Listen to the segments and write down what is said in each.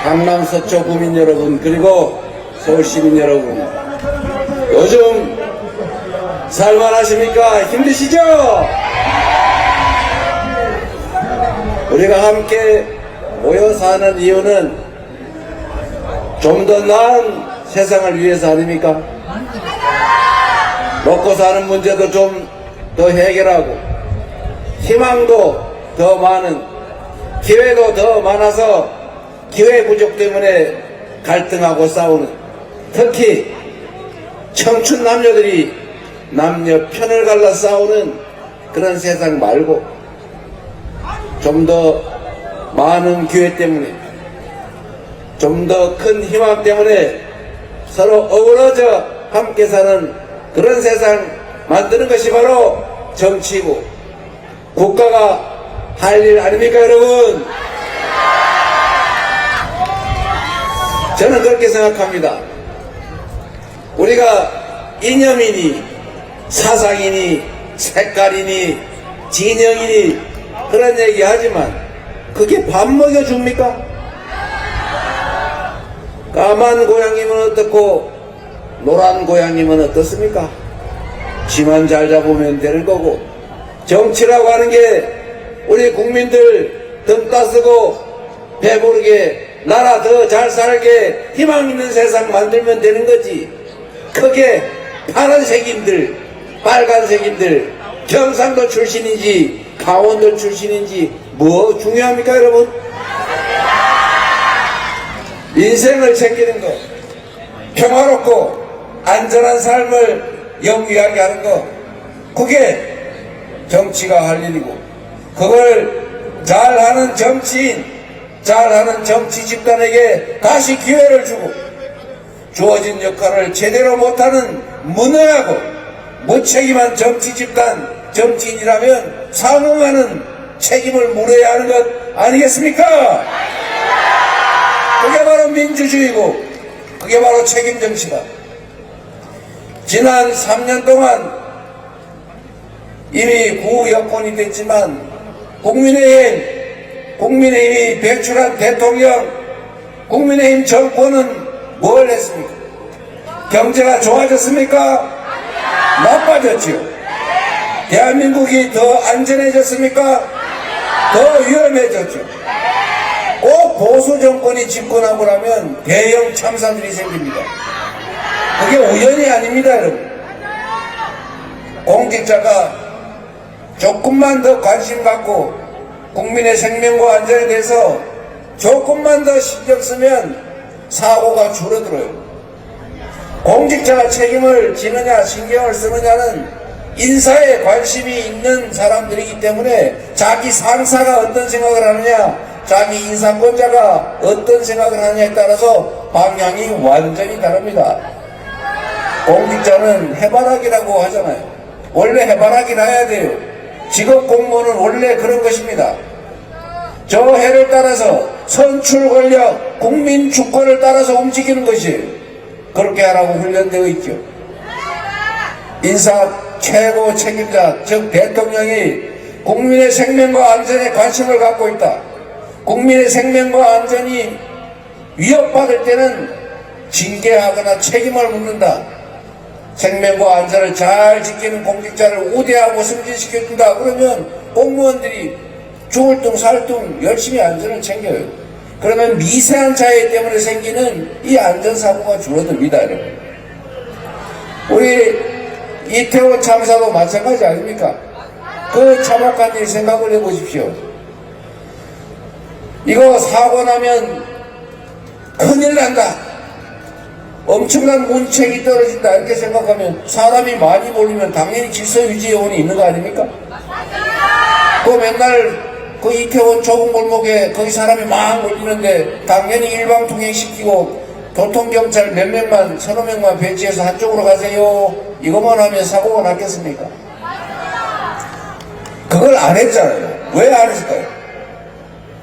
강남 서초 구민 여러분, 그리고 서울 시민 여러분, 요즘 살만하십니까? 힘드시죠? 우리가 함께 모여 사는 이유는 좀 더 나은 세상을 위해서 아닙니까? 먹고 사는 문제도 좀 더 해결하고, 희망도 더 많은, 기회도 더 많아서 기회 부족 때문에 갈등하고 싸우는, 특히 청춘 남녀들이 남녀 편을 갈라 싸우는 그런 세상 말고, 좀 더 많은 기회 때문에, 좀 더 큰 희망 때문에 서로 어우러져 함께 사는 그런 세상 만드는 것이 바로 정치고 국가가 할 일 아닙니까, 여러분? 저는 그렇게 생각합니다. 우리가 이념이니 사상이니 색깔이니 진영이니 그런 얘기 하지만 그게 밥 먹여줍니까? 까만 고양이면 어떻고 노란 고양이면 어떻습니까? 쥐만 잘 잡으면 되는 거고, 정치라고 하는 게 우리 국민들 등 따쓰고 배부르게 나라 더 잘 살게 희망 있는 세상 만들면 되는 거지. 그게 파란색인들 빨간색인들 경상도 출신인지 강원도 출신인지 뭐 중요합니까, 여러분? 인생을 챙기는 것, 평화롭고 안전한 삶을 영위하게 하는 것, 그게 정치가 할 일이고, 그걸 잘하는 정치인, 잘하는 정치 집단에게 다시 기회를 주고, 주어진 역할을 제대로 못하는 무능하고 무책임한 정치 집단, 정치인이라면 상응하는 책임을 물어야 하는 것 아니겠습니까? 그게 바로 민주주의고, 그게 바로 책임 정치다. 지난 3년 동안 이미 구 여건이 됐지만 국민의힘이 배출한 대통령, 국민의힘 정권은 뭘 했습니까? 경제가 좋아졌습니까? 나빠졌지요. 대한민국이 더 안전해졌습니까? 더 위험해졌죠. 꼭 보수 정권이 집권하고 나면 대형 참사들이 생깁니다. 그게 우연이 아닙니다, 여러분. 공직자가 조금만 더 관심 갖고 국민의 생명과 안전에 대해서 조금만 더 신경 쓰면 사고가 줄어들어요. 공직자가 책임을 지느냐 신경을 쓰느냐는 인사에 관심이 있는 사람들이기 때문에 자기 상사가 어떤 생각을 하느냐, 자기 인사권자가 어떤 생각을 하느냐에 따라서 방향이 완전히 다릅니다. 공직자는 해바라기라고 하잖아요. 원래 해바라기를 해야 돼요. 직업 공무원은 원래 그런 것입니다. 저 해를 따라서 선출 권력, 국민 주권을 따라서 움직이는 것이에요. 그렇게 하라고 훈련되어 있죠. 인사 최고 책임자, 즉 대통령이 국민의 생명과 안전에 관심을 갖고 있다. 국민의 생명과 안전이 위협받을 때는 징계하거나 책임을 묻는다. 생명과 안전을 잘 지키는 공직자를 우대하고 승진시켜준다. 그러면 공무원들이 죽을 둥 살 둥 열심히 안전을 챙겨요. 그러면 미세한 차이 때문에 생기는 이 안전사고가 줄어듭니다, 여러분. 우리 이태원 참사도 마찬가지 아닙니까? 그 참혹한 일 생각을 해보십시오. 이거 사고 나면 큰일 난다, 엄청난 문책이 떨어진다, 이렇게 생각하면 사람이 많이 몰리면 당연히 질서유지요원이 있는 거 아닙니까? 그 맨날 그 이태원 좁은 골목에 거기 사람이 막 몰리는데 당연히 일방통행시키고 교통경찰 몇 명만, 서너 명만 배치해서 한쪽으로 가세요, 이것만 하면 사고가 났겠습니까? 그걸 안 했잖아요. 왜 안 했을까요?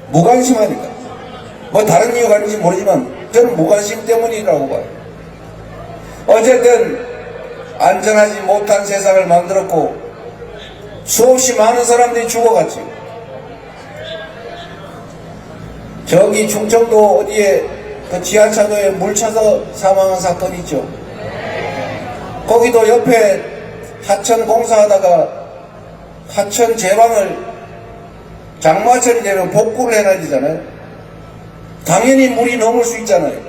무관심하니까. 뭐 다른 이유가 있는지 모르지만 저는 무관심 때문이라고 봐요. 어쨌든 안전하지 못한 세상을 만들었고 수없이 많은 사람들이 죽어갔죠. 저기 충청도 어디에 그 지하차도에 물 차서 사망한 사건이 있죠. 거기도 옆에 하천 공사하다가 하천 제방을 장마철이 되면 복구를 해놔야 되잖아요. 당연히 물이 넘을 수 있잖아요.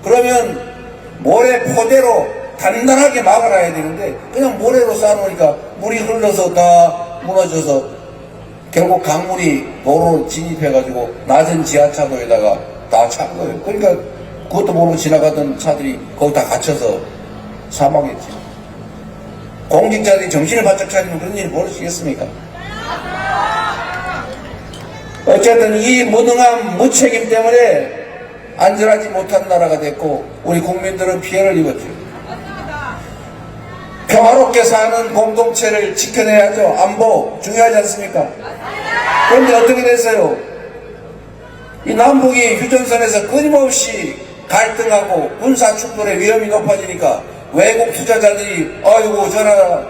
그러면 모래 포대로 단단하게 막아놔야 되는데 그냥 모래로 쌓아놓으니까 물이 흘러서 다 무너져서 결국 강물이 도로로 진입해가지고 낮은 지하차도에다가 다 찬 거예요. 그러니까 그것도 모르고 지나가던 차들이 거기 다 갇혀서 사망했지. 공직자들이 정신을 바짝 차리면 그런 일이 벌어지겠습니까? 어쨌든 이 무능함, 무책임 때문에 안전하지 못한 나라가 됐고 우리 국민들은 피해를 입었죠. 평화롭게 사는 공동체를 지켜내야죠. 안보 중요하지 않습니까? 그런데 어떻게 됐어요? 이 남북이 휴전선에서 끊임없이 갈등하고 군사 충돌의 위험이 높아지니까 외국 투자자들이 아이고 저나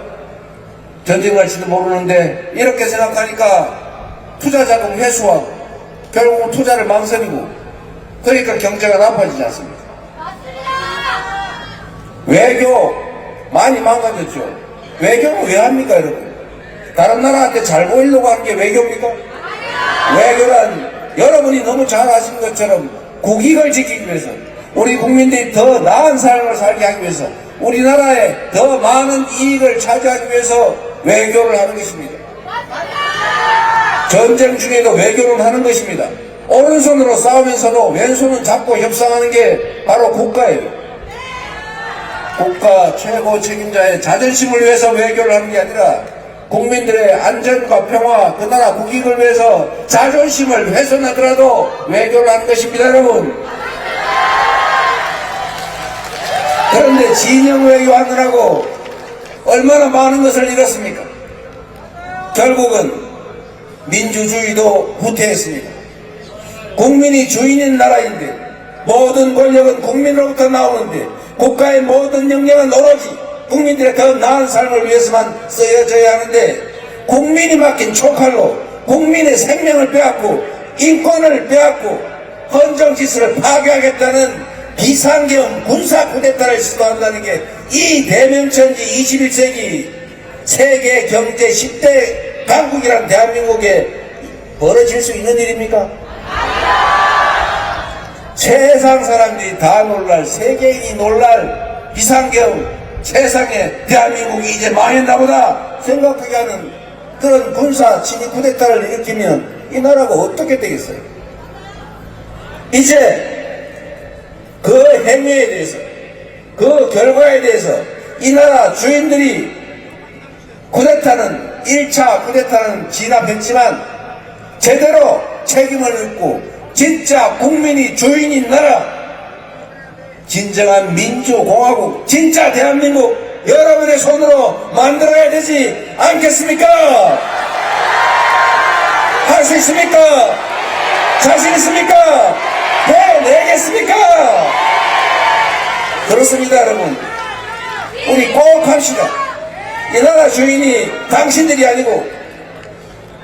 전쟁 날지도 모르는데 이렇게 생각하니까 투자자금 회수하고 결국은 투자를 망설이고 그러니까 경제가 나빠지지 않습니까? 외교 많이 망가졌죠. 외교는 왜 합니까 여러분? 다른 나라한테 잘 보이려고 하는 게 외교입니까? 외교란 여러분이 너무 잘 아시는 것처럼 국익을 지키기 위해서 우리 국민들이 더 나은 삶을 살게 하기 위해서 우리나라에 더 많은 이익을 차지하기 위해서 외교를 하는 것입니다. 전쟁 중에도 외교를 하는 것입니다. 오른손으로 싸우면서도 왼손은 잡고 협상하는 게 바로 국가예요. 국가 최고 책임자의 자존심을 위해서 외교를 하는 게 아니라 국민들의 안전과 평화, 그 나라 국익을 위해서 자존심을 훼손하더라도 외교를 하는 것입니다, 여러분. 그런데 진영 외교하느라고 얼마나 많은 것을 잃었습니까? 결국은 민주주의도 후퇴했습니다. 국민이 주인인 나라인데 모든 권력은 국민으로부터 나오는데 국가의 모든 역량은 오로지 국민들의 더 나은 삶을 위해서만 쓰여져야 하는데 국민이 맡긴 촉칼로 국민의 생명을 빼앗고 인권을 빼앗고 헌정질서를 파괴하겠다는 비상계엄 군사 쿠데타를 시도한다는 게 이 대명천지 21세기 세계 경제 10대 강국이란 대한민국에 벌어질 수 있는 일입니까? 세상 사람들이 다 놀랄, 세계인이 놀랄 비상계엄, 세상에 대한민국이 이제 망했나 보다 생각하게 하는 그런 군사 침입 쿠데타를 일으키면 이 나라가 어떻게 되겠어요? 이제 그 행위에 대해서, 그 결과에 대해서 이 나라 주인들이 쿠데타는 1차 쿠데타는 진압했지만 제대로 책임을 묻고 진짜 국민이 주인인 나라, 진정한 민주공화국, 진짜 대한민국 여러분의 손으로 만들어야 되지 않겠습니까? 할 수 있습니까? 자신 있습니까? 해내겠습니까? 그렇습니다, 여러분. 우리 꼭 합시다. 이 나라 주인이 당신들이 아니고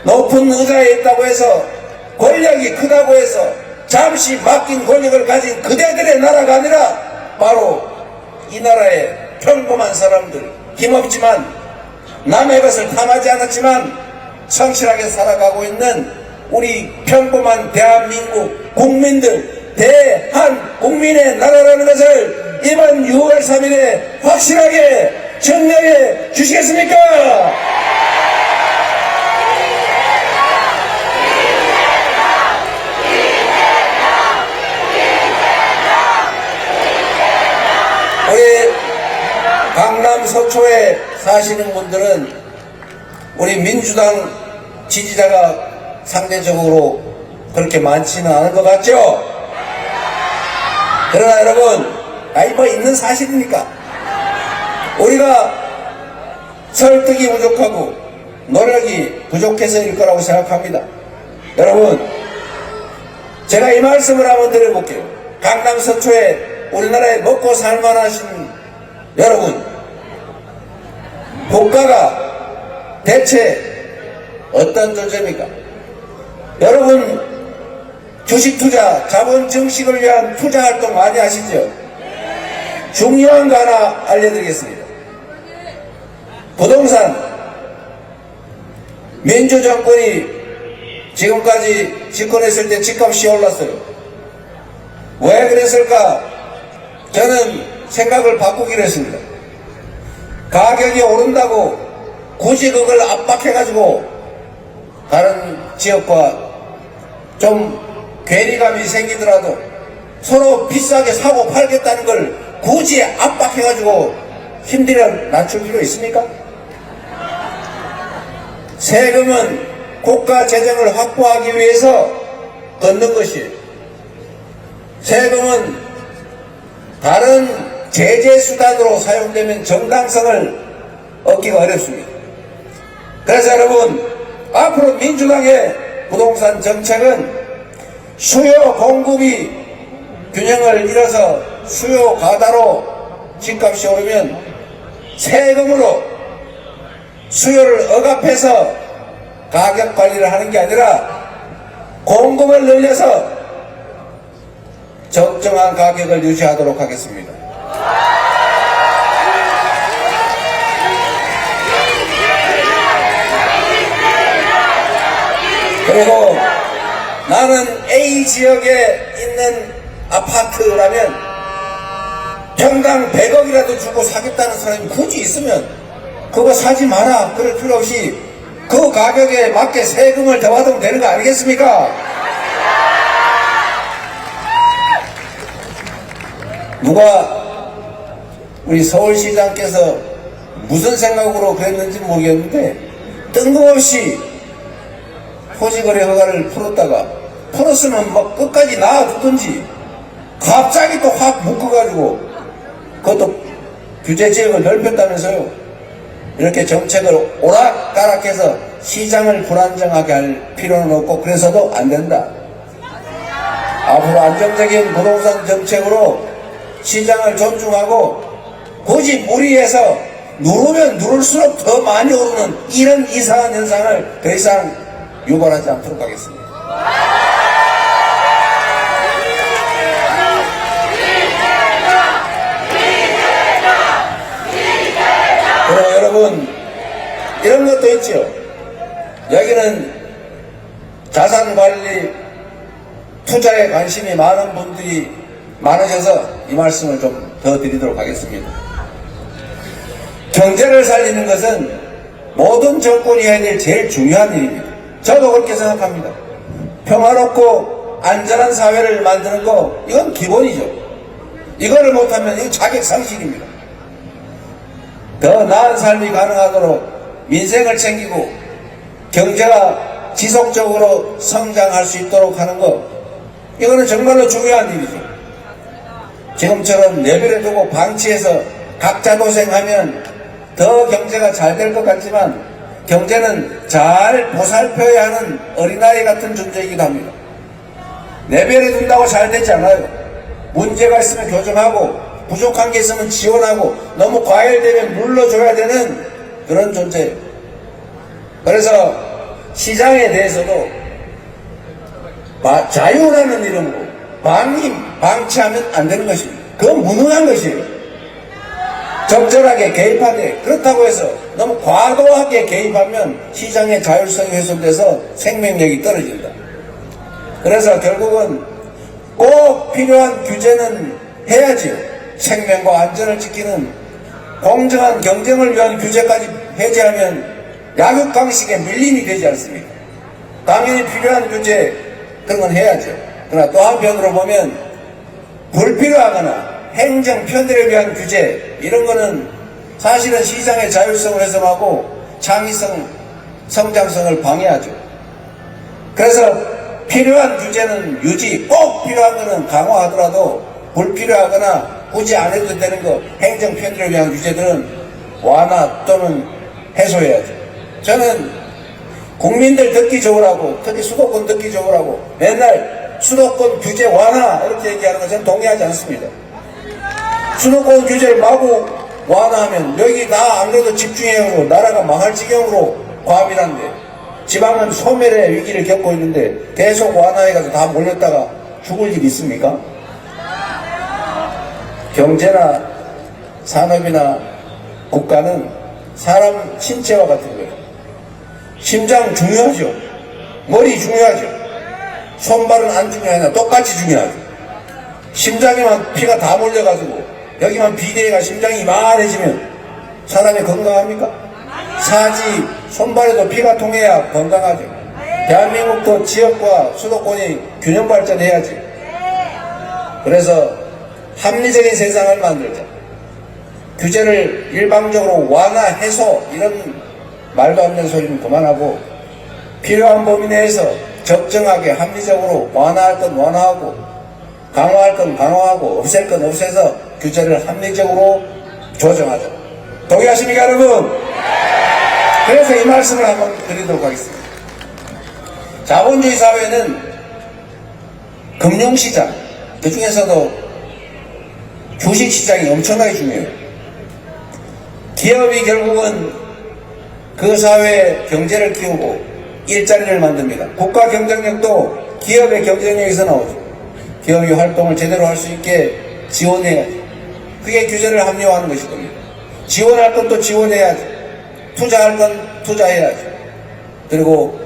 높은 의자에 있다고 해서 권력이 크다고 해서 잠시 맡긴 권력을 가진 그대들의 나라가 아니라 바로 이 나라의 평범한 사람들, 힘없지만 남의 것을 탐하지 않았지만 성실하게 살아가고 있는 우리 평범한 대한민국 국민들, 대한국민의 나라라는 것을 이번 6월 3일에 확실하게 증명해 주시겠습니까? 우리 강남 서초에 사시는 분들은 우리 민주당 지지자가 상대적으로 그렇게 많지는 않은 것 같죠? 그러나 여러분, 뭐 있는 사실이니까 우리가 설득이 부족하고 노력이 부족해서일 거라고 생각합니다. 여러분, 제가 이 말씀을 한번 드려볼게요. 강남 서초에 우리나라에 먹고 살만하신 여러분, 국가가 대체 어떤 존재입니까? 여러분 주식 투자, 자본 증식을 위한 투자 활동 많이 하시죠? 중요한 거 하나 알려드리겠습니다. 부동산, 민주정권이 지금까지 집권했을 때 집값이 올랐어요. 왜 그랬을까? 저는 생각을 바꾸기로 했습니다. 가격이 오른다고 굳이 그걸 압박해가지고 다른 지역과 좀 괴리감이 생기더라도 서로 비싸게 사고 팔겠다는 걸 굳이 압박해가지고 힘들어 낮출 필요 있습니까? 세금은 국가 재정을 확보하기 위해서 걷는 것이에요. 세금은 다른 제재 수단으로 사용되면 정당성을 얻기가 어렵습니다. 그래서 여러분, 앞으로 민주당의 부동산 정책은 수요 공급이 균형을 잃어서 수요 과다로 집값이 오르면 세금으로 수요를 억압해서 가격 관리를 하는 게 아니라 공급을 늘려서 적정한 가격을 유지하도록 하겠습니다. 그리고 나는 A 지역에 있는 아파트라면 평당 100억이라도 주고 사겠다는 사람이 굳이 있으면 그거 사지 마라. 그럴 필요 없이 그 가격에 맞게 세금을 더 받으면 되는 거 아니겠습니까? 누가 우리 서울시장께서 무슨 생각으로 그랬는지 모르겠는데 뜬금없이 토지거래 허가를 풀었다가 풀었으면 막 끝까지 놔두든지 갑자기 또 확 묶어가지고 그것도 규제지역을 넓혔다면서요. 이렇게 정책을 오락가락해서 시장을 불안정하게 할 필요는 없고 그래서도 안 된다. 앞으로 안정적인 부동산 정책으로 시장을 존중하고 굳이 무리해서 누르면 누를수록 더 많이 오르는 이런 이상한 현상을 더 이상 유발하지 않도록 하겠습니다. 그럼 여러분, 이런 것도 있죠. 여기는 자산관리 투자에 관심이 많은 분들이 많으셔서 이 말씀을 좀 더 드리도록 하겠습니다. 경제를 살리는 것은 모든 정권이 해야 될 제일 중요한 일입니다. 저도 그렇게 생각합니다. 평화롭고 안전한 사회를 만드는 거, 이건 기본이죠. 이거를 못하면 이거 자격상실입니다. 더 나은 삶이 가능하도록 민생을 챙기고 경제가 지속적으로 성장할 수 있도록 하는 것, 이거는 정말로 중요한 일이죠. 지금처럼 내버려 두고 방치해서 각자 도생하면 더 경제가 잘 될 것 같지만 경제는 잘 보살펴야 하는 어린아이 같은 존재이기도 합니다. 내버려 둔다고 잘 되지 않아요. 문제가 있으면 교정하고 부족한 게 있으면 지원하고 너무 과열되면 눌러줘야 되는 그런 존재예요. 그래서 시장에 대해서도 자유라는 이름으로 방치하면 안 되는 것입니다. 그건 무능한 것이에요. 적절하게 개입하되, 그렇다고 해서 너무 과도하게 개입하면 시장의 자율성이 훼손돼서 생명력이 떨어진다. 그래서 결국은 꼭 필요한 규제는 해야지요. 생명과 안전을 지키는 공정한 경쟁을 위한 규제까지 해제하면 약육강식의 밀림이 되지 않습니까? 당연히 필요한 규제, 그런 건 해야죠. 그러나 또 한편으로 보면 불필요하거나 행정 편들에 위한 규제, 이런 거는 사실은 시장의 자율성을 훼손하고 창의성, 성장성을 방해하죠. 그래서 필요한 규제는 유지, 꼭 필요한 거는 강화하더라도 불필요하거나 굳이 안 해도 되는 거, 행정 편들에 위한 규제들은 완화 또는 해소해야죠. 저는 국민들 듣기 좋으라고, 특히 수도권 듣기 좋으라고 맨날 수도권 규제 완화 이렇게 얘기하는 거 저는 동의하지 않습니다. 수도권 규제를 마구 완화하면 여기 다 안 그래도 집중해요. 나라가 망할 지경으로 과밀한데 지방은 소멸의 위기를 겪고 있는데 계속 완화해가지고 다 몰렸다가 죽을 일이 있습니까? 경제나 산업이나 국가는 사람 신체와 같은 거예요. 심장 중요하죠. 머리 중요하죠. 손발은 안 중요하냐? 똑같이 중요하죠. 심장에만 피가 다 몰려가지고 여기만 비대가 심장이 이만해지면 사람이 건강합니까? 사지 손발에도 피가 통해야 건강하죠. 대한민국도 지역과 수도권이 균형 발전해야지. 그래서 합리적인 세상을 만들자. 규제를 일방적으로 완화, 해소 이런 말도 안 되는 소리는 그만하고 필요한 범위 내에서 적정하게 합리적으로 완화할 건 완화하고 강화할 건 강화하고 없앨 건 없애서 규제를 합리적으로 조정하자. 동의하십니까 여러분? 그래서 이 말씀을 한번 드리도록 하겠습니다. 자본주의 사회는 금융시장, 그 중에서도 주식시장이 엄청나게 중요해요. 기업이 결국은 그 사회의 경제를 키우고 일자리를 만듭니다. 국가 경쟁력도 기업의 경쟁력에서 나오죠. 기업이 활동을 제대로 할 수 있게 지원해야지. 그게 규제를 합리화하는 것일 겁니다. 지원할 건 또 지원해야지. 투자할 건 투자해야지. 그리고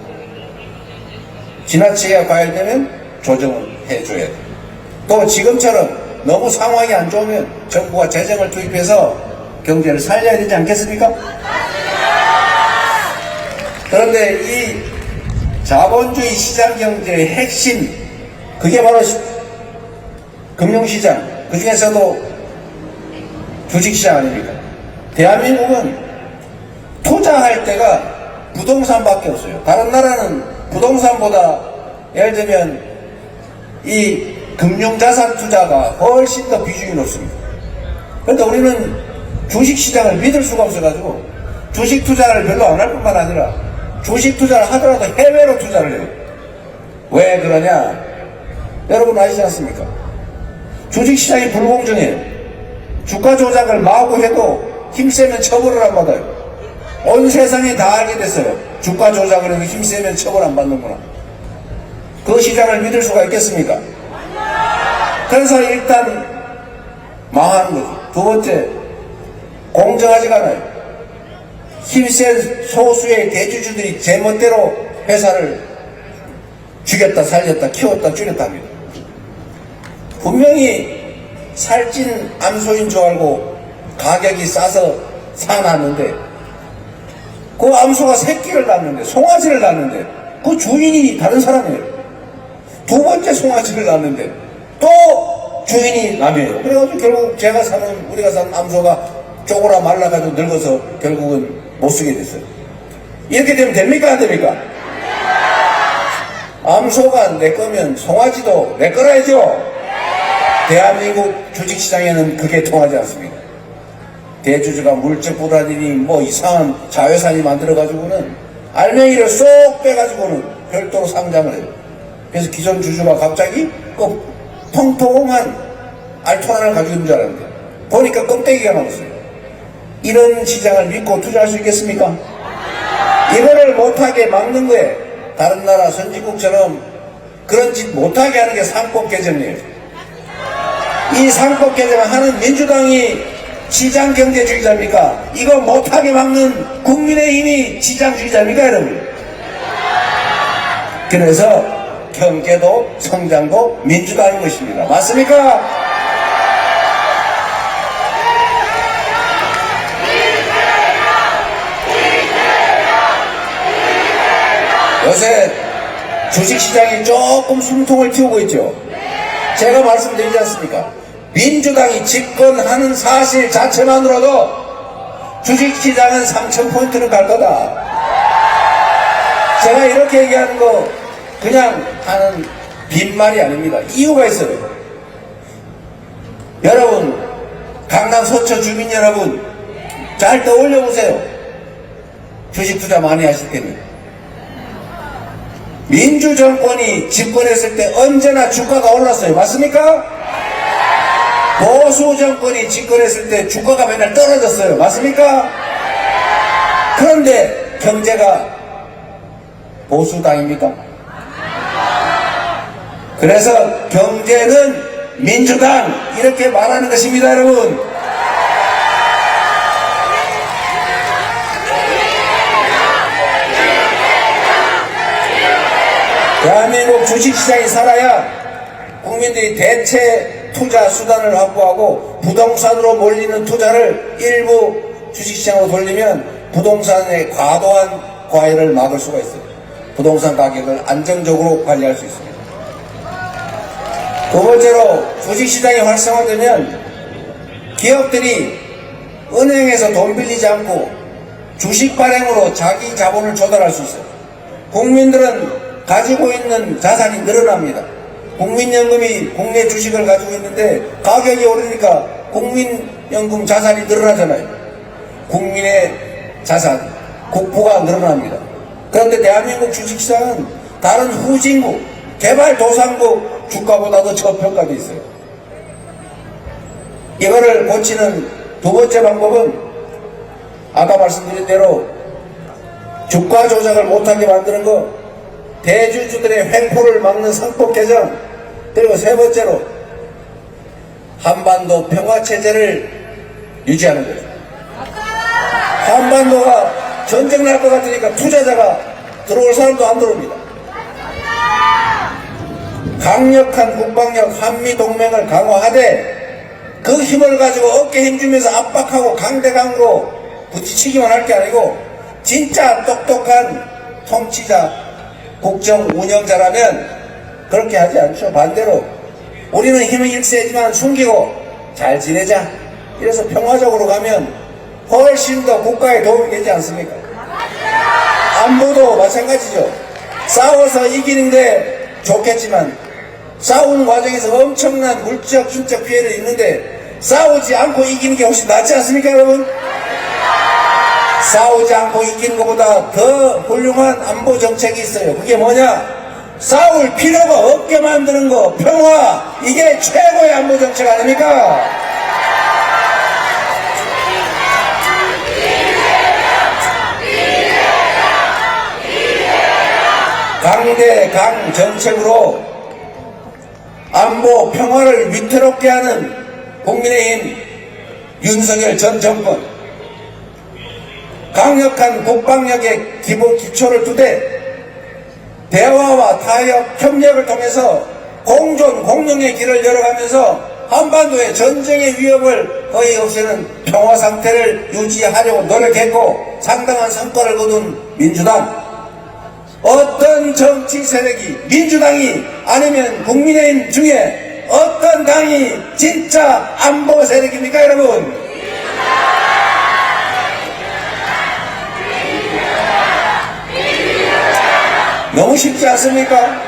지나치게 과열되면 조정을 해줘야 돼. 또 지금처럼 너무 상황이 안 좋으면 정부가 재정을 투입해서 경제를 살려야 되지 않겠습니까? 그런데 이 자본주의 시장 경제의 핵심, 그게 바로 금융시장, 그 중에서도 주식시장 아닙니까? 대한민국은 투자할 때가 부동산밖에 없어요. 다른 나라는 부동산보다 예를 들면 이 금융자산 투자가 훨씬 더 비중이 높습니다. 그런데 우리는 주식시장을 믿을 수가 없어가지고 주식 투자를 별로 안 할 뿐만 아니라 주식 투자를 하더라도 해외로 투자를 해요. 왜 그러냐? 여러분 아시지 않습니까? 주식시장이 불공정해요. 주가 조작을 마구 해도 힘세면 처벌을 안 받아요. 온 세상이 다 알게 됐어요. 주가 조작을 해도 힘세면 처벌 안 받는구나. 그 시장을 믿을 수가 있겠습니까? 그래서 일단 망하는 거죠. 두 번째, 공정하지가 않아요. 힘센 소수의 대주주들이 제멋대로 회사를 죽였다 살렸다 키웠다 줄였다 합니다. 분명히 살찐 암소인 줄 알고 가격이 싸서 사놨는데 그 암소가 새끼를 낳는데 송아지를 낳는데 그 주인이 다른 사람이에요. 두 번째 송아지를 낳는데 또 주인이 남이에요. 그래가지고 결국 우리가 사는 암소가 쪼그라 말라가지고 늙어서 결국은 못 쓰게 됐어요. 이렇게 되면 됩니까 안 됩니까? 암소가 내 거면 송아지도 내 거라야죠. 대한민국 주식시장에는 그게 통하지 않습니다. 대주주가 물적 부단이니 뭐 이상한 자회사니 만들어가지고는 알맹이를 쏙 빼가지고는 별도로 상장을 해요. 그래서 기존 주주가 갑자기 그 통통한 알토 하나를 가지고 있는 줄 알았는데 보니까 껍데기가 남았어요. 이런 시장을 믿고 투자할 수 있겠습니까? 이거를 못하게 막는 거에 다른 나라 선진국처럼 그런 짓 못하게 하는 게 상법개정이에요. 이 상법개정을 하는 민주당이 시장경제주의자입니까? 이거 못하게 막는 국민의힘이 시장주의자입니까 여러분? 그래서 경제도 성장도 민주당인 것입니다. 맞습니까? 요새 주식시장이 조금 숨통을 틔우고 있죠. 제가 말씀드리지 않습니까? 민주당이 집권하는 사실 자체만으로도 주식시장은 3,000포인트는 갈 거다. 제가 이렇게 얘기하는 거 그냥 하는 빈말이 아닙니다. 이유가 있어요. 여러분, 강남 서초 주민 여러분, 잘 떠올려 보세요. 주식 투자 많이 하실 때는. 민주정권이 집권했을 때 언제나 주가가 올랐어요. 맞습니까? 보수 정권이 집권했을 때 주가가 맨날 떨어졌어요. 맞습니까? 그런데 경제가 보수당입니까? 그래서 경제는 민주당 이렇게 말하는 것입니다, 여러분. 대한민국 주식시장이 살아야 국민들이 대체 투자 수단을 확보하고 부동산으로 몰리는 투자를 일부 주식시장으로 돌리면 부동산의 과도한 과열을 막을 수가 있어요. 부동산 가격을 안정적으로 관리할 수 있습니다. 두 번째로 주식시장이 활성화되면 기업들이 은행에서 돈 빌리지 않고 주식 발행으로 자기 자본을 조달할 수 있어요. 국민들은 가지고 있는 자산이 늘어납니다. 국민연금이 국내 주식을 가지고 있는데 가격이 오르니까 국민연금 자산이 늘어나잖아요. 국민의 자산, 국부가 늘어납니다. 그런데 대한민국 주식시장은 다른 후진국, 개발도상국 주가보다도 저평가되어 있어요. 이거를 고치는 두 번째 방법은 아까 말씀드린 대로 주가 조작을 못하게 만드는 거, 대주주들의 횡포를 막는 상법 개정, 그리고 세 번째로 한반도 평화체제를 유지하는 거죠. 한반도가 전쟁 날 것 같으니까 투자자가 들어올 사람도 안 들어옵니다. 강력한 국방력 한미동맹을 강화하되 그 힘을 가지고 어깨 힘주면서 압박하고 강대강으로 부딪히기만 할 게 아니고 진짜 똑똑한 통치자, 국정 운영자라면 그렇게 하지 않죠. 반대로 우리는 힘은 일세지만 숨기고 잘 지내자, 이래서 평화적으로 가면 훨씬 더 국가에 도움이 되지 않습니까? 안보도 마찬가지죠. 싸워서 이기는데 좋겠지만 싸우는 과정에서 엄청난 물적, 인적 피해를 입는데 싸우지 않고 이기는 게 훨씬 낫지 않습니까, 여러분? 싸우지 않고 이기는 것보다 더 훌륭한 안보 정책이 있어요. 그게 뭐냐? 싸울 필요가 없게 만드는 거, 평화. 이게 최고의 안보 정책 아닙니까? 강대강 정책으로 안보 평화를 위태롭게 하는 국민의힘 윤석열 전 정권, 강력한 국방력의 기본 기초를 두되 대화와 타협, 협력을 통해서 공존, 공룡의 길을 열어가면서 한반도의 전쟁의 위협을 거의 없애는 평화 상태를 유지하려고 노력했고 상당한 성과를 거둔 민주당. 어떤 정치 세력이, 민주당이 아니면 국민의힘 중에 어떤 당이 진짜 안보 세력입니까, 여러분? 너무 쉽지 않습니까?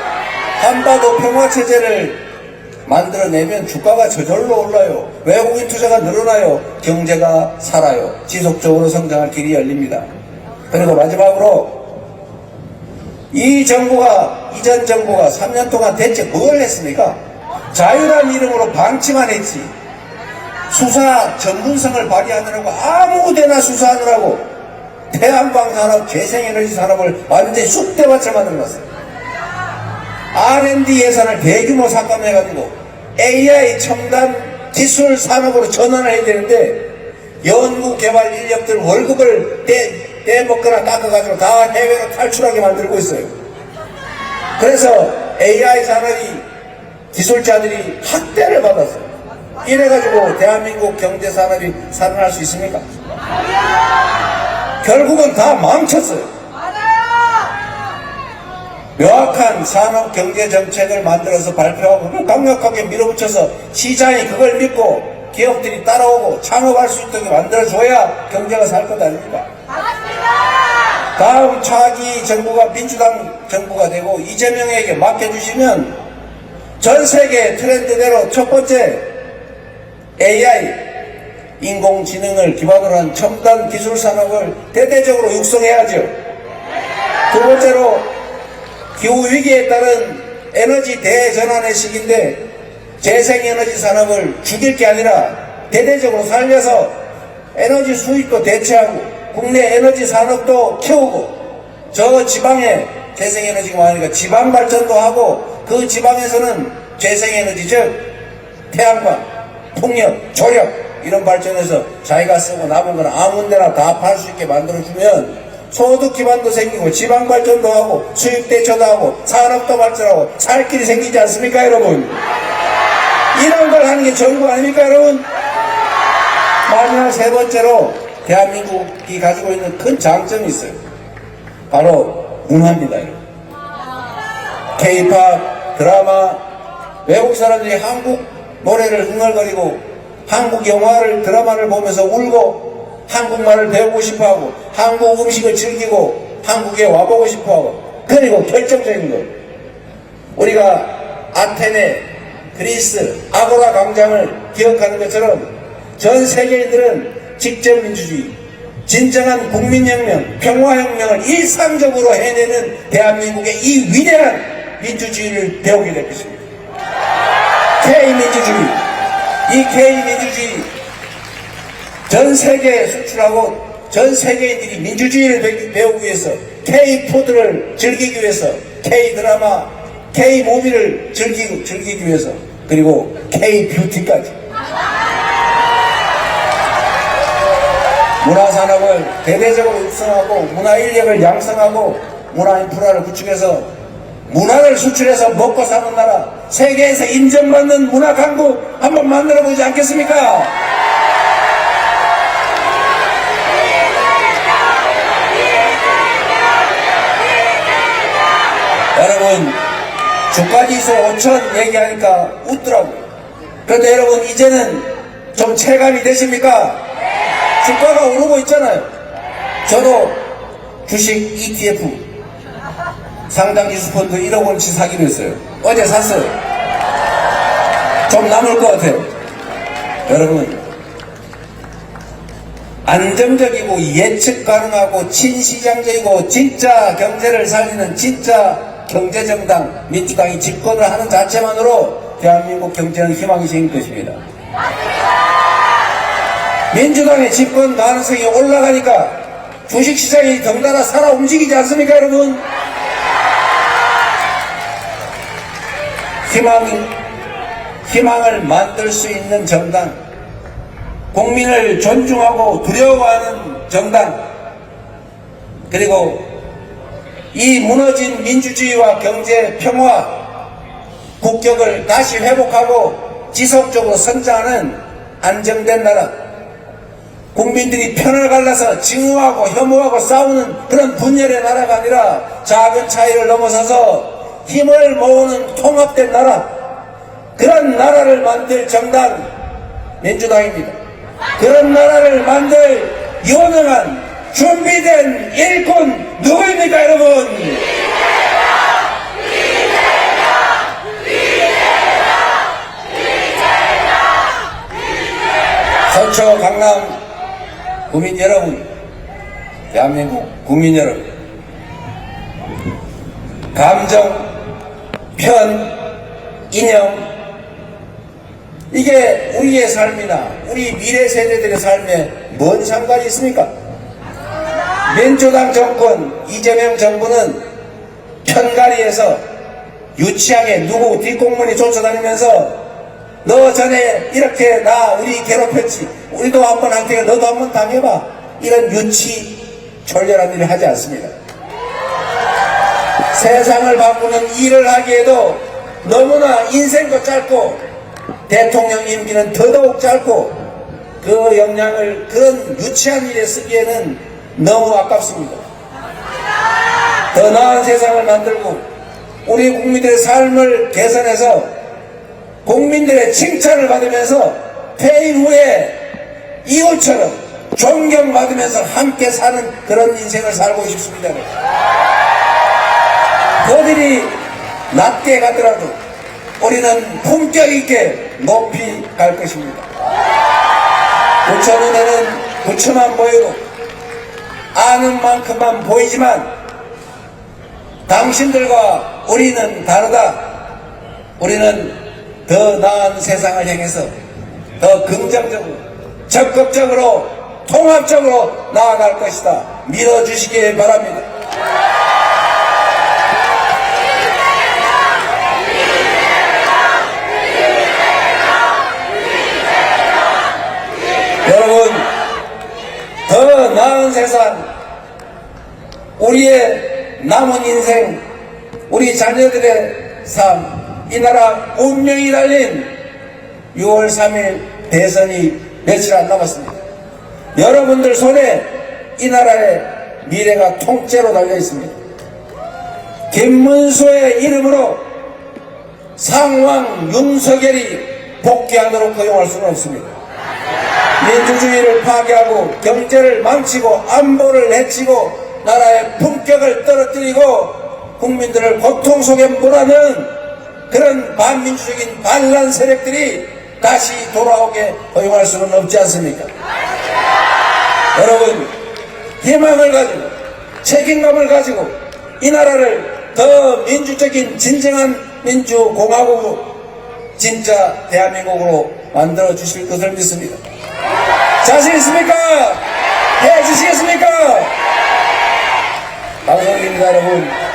한반도 평화체제를 만들어내면 주가가 저절로 올라요. 외국인 투자가 늘어나요. 경제가 살아요. 지속적으로 성장할 길이 열립니다. 그리고 마지막으로 이전 정부가 3년 동안 대체 뭘 했습니까? 자유란 이름으로 방치만 했지. 수사 전문성을 발휘하느라고 아무데나 수사하느라고 태양광 산업, 재생에너지 산업을 완전히 쑥대밭을 만들어놨어요. R&D 예산을 대규모 삭감해가지고 AI 첨단 기술 산업으로 전환을 해야 되는데 연구개발 인력들 월급을 떼먹거나 깎아가지고 다 해외로 탈출하게 만들고 있어요. 그래서 AI 산업이 기술자들이 학대를 받았어요. 이래가지고 대한민국 경제산업이 살아날 수 있습니까? 결국은 다 망쳤어요. 명확한 산업 경제 정책을 만들어서 발표하고 강력하게 밀어붙여서 시장이 그걸 믿고 기업들이 따라오고 창업할 수 있도록 만들어줘야 경제가 살 것 아닙니까? 다음 차기 정부가 민주당 정부가 되고 이재명에게 맡겨주시면 전 세계 트렌드대로 첫 번째 AI 인공지능을 기반으로 한 첨단 기술 산업을 대대적으로 육성해야죠. 두 번째로 기후위기에 따른 에너지 대전환의 시기인데 재생에너지 산업을 죽일 게 아니라 대대적으로 살려서 에너지 수입도 대체하고 국내 에너지 산업도 키우고 저 지방에 재생에너지가 많으니까 지방 발전도 하고 그 지방에서는 재생에너지 즉 태양광, 풍력, 조력 이런 발전해서 자기가 쓰고 남은 건 아무 데나 다 팔 수 있게 만들어주면 소득 기반도 생기고 지방 발전도 하고 수입 대처도 하고 산업도 발전하고 살 길이 생기지 않습니까 여러분? 이런 걸 하는 게 정부 아닙니까 여러분? 마지막 세 번째로 대한민국이 가지고 있는 큰 장점이 있어요. 바로 문화입니다 여러분. K-팝, 드라마, 외국 사람들이 한국 노래를 흥얼거리고 한국 영화를 드라마를 보면서 울고 한국말을 배우고 싶어하고 한국 음식을 즐기고 한국에 와보고 싶어하고 그리고 결정적인 것 우리가 아테네, 그리스, 아고라 광장을 기억하는 것처럼 전 세계인들은 직접민주주의, 진정한 국민혁명, 평화혁명을 일상적으로 해내는 대한민국의 이 위대한 민주주의를 배우게 될 것입니다. K민주주의, 이 K민주주의 전 세계에 수출하고 전 세계인들이 민주주의를 배우기 위해서 K푸드를 즐기기 위해서 K드라마, K무비를 즐기기 위해서 그리고 K뷰티까지 문화산업을 대대적으로 육성하고 문화인력을 양성하고 문화인프라를 구축해서 문화를 수출해서 먹고 사는 나라 세계에서 인정받는 문화강국 한번 만들어보지 않겠습니까? 여러분 주가지수 5천 얘기하니까 웃더라고요. 그런데 여러분 이제는 좀 체감이 되십니까? 주가가 오르고 있잖아요. 저도 주식 ETF 상장지수 펀드 1억 원치 사기로 했어요. 어제 샀어요. 좀 남을 것 같아요. 여러분 안정적이고 예측 가능하고 친시장적이고 진짜 경제를 살리는 진짜 경제정당 민주당이 집권을 하는 자체만으로 대한민국 경제는 희망이 생길 것입니다. 민주당의 집권 가능성이 올라가니까 주식시장이 덩달아 살아 움직이지 않습니까 여러분? 희망을 만들 수 있는 정당, 국민을 존중하고 두려워하는 정당, 그리고 이 무너진 민주주의와 경제 평화, 국격을 다시 회복하고 지속적으로 성장하는 안정된 나라, 국민들이 편을 갈라서 증오하고 혐오하고 싸우는 그런 분열의 나라가 아니라 작은 차이를 넘어서서 힘을 모으는 통합된 나라, 그런 나라를 만들 정당 민주당입니다. 그런 나라를 만들 유능한 준비된 일꾼 누구입니까 여러분? 서초 강남 국민 여러분, 대한민국 국민 여러분, 감정, 편, 이념 이게 우리의 삶이나 우리 미래 세대들의 삶에 뭔 상관이 있습니까? 민주당 정권, 이재명 정부는 편가리에서 유치하게 누구 뒷공문이 쫓아다니면서 너 전에 이렇게 우리 괴롭혔지, 우리도 한번 할 테니까 너도 한번 당해봐, 이런 유치졸렬한 일을 하지 않습니다. 세상을 바꾸는 일을 하기에도 너무나 인생도 짧고 대통령 임기는 더더욱 짧고 그 역량을 그런 유치한 일에 쓰기에는 너무 아깝습니다. 더 나은 세상을 만들고 우리 국민들의 삶을 개선해서 국민들의 칭찬을 받으면서 퇴임 후에 이웃처럼 존경받으면서 함께 사는 그런 인생을 살고 싶습니다. 그들이 낮게 가더라도 우리는 품격 있게 높이 갈 것입니다. 부처 눈에는 부처만 보이고 아는 만큼만 보이지만 당신들과 우리는 다르다. 우리는 더 나은 세상을 향해서 더 긍정적으로 적극적으로 통합적으로 나아갈 것이다. 믿어주시기 바랍니다. 여러분, 더 나은 세상, 우리의 남은 인생, 우리 자녀들의 삶, 이 나라 운명이 달린 6월 3일 대선이 며칠 안 남았습니다. 여러분들 손에 이 나라의 미래가 통째로 달려 있습니다. 김문수의 이름으로 상왕 윤석열이 복귀하도록 허용할 수는 없습니다. 민주주의를 파괴하고 경제를 망치고 안보를 해치고 나라의 품격을 떨어뜨리고 국민들을 고통 속에 몰아넣은 그런 반민주적인 반란 세력들이 다시 돌아오게 허용할 수는 없지 않습니까? 여러분, 희망을 가지고 책임감을 가지고 이 나라를 더 민주적인 진정한 민주공화국으로 진짜 대한민국으로 만들어 주실 것을 믿습니다. 자신 있습니까? 해 주시겠습니까? 방송입니다, 여러분.